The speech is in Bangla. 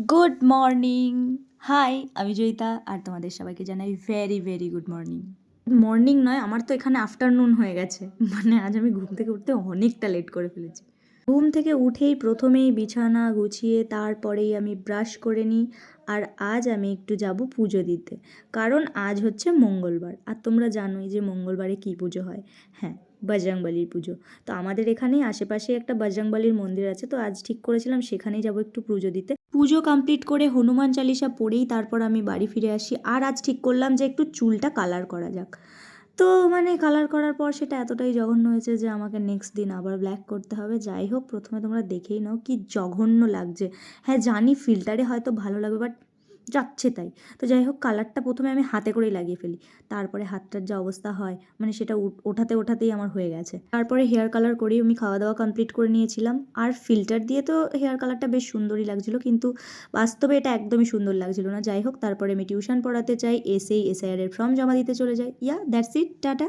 Good morning. হাই, আমি জয়িতা আর তোমাদের সবাইকে জানাই very very good morning. Morning নয়, আমার তো এখানে আফটারনুন হয়ে গেছে। মানে আজ আমি ঘুম থেকে উঠতে অনেকটা লেট করে ফেলেছি। ঘুম থেকে উঠেই প্রথমেই বিছানা গুছিয়ে তারপরেই আমি ব্রাশ করে নিই। আর আজ আমি একটু যাব পুজো দিতে, কারণ আজ হচ্ছে মঙ্গলবার। আর তোমরা জানোই যে মঙ্গলবারে কী পুজো হয়। হ্যাঁ, বজরংবলির পুজো। তো আমাদের এখানেই আশেপাশে একটা বজরংবলির মন্দির আছে, তো আজ ঠিক করেছিলাম সেখানেই যাব একটু পুজো দিতে। পুজো কমপ্লিট করে হনুমান চালিসা পড়েই তারপর আমি বাড়ি ফিরে আসি। আর আজ ঠিক করলাম যে একটু চুলটা কালার করা যাক। তো মানে কালার করার পর সেটা এতটাই জঘন্য হয়েছে যে আমাকে নেক্সট দিন আবার ব্ল্যাক করতে হবে। যাই হোক, প্রথমে তোমরা দেখেই নাও কি জঘন্য লাগছে। হ্যাঁ জানি ফিল্টারে হয়তো ভালো লাগবে, বাট যাচ্ছে তাই। তো যাই হোক, কালারটা প্রথমে আমি হাতে করেই লাগিয়ে ফেলি। তারপরে হাতটার যা অবস্থা হয়, মানে সেটা ওঠাতে ওঠাতেই আমার হয়ে গেছে। তারপরে হেয়ার কালার করেই আমি খাওয়া দাওয়া কমপ্লিট করে নিয়েছিলাম। আর ফিল্টার দিয়ে তো হেয়ার কালারটা বেশ সুন্দরই লাগছিলো, কিন্তু বাস্তবে এটা একদমই সুন্দর লাগছিল না। যাই হোক, তারপরে আমি টিউশন পড়াতে চাই, এসেই এসআইআর এর ফর্ম জমা দিতে চলে যাই। That's it, tata.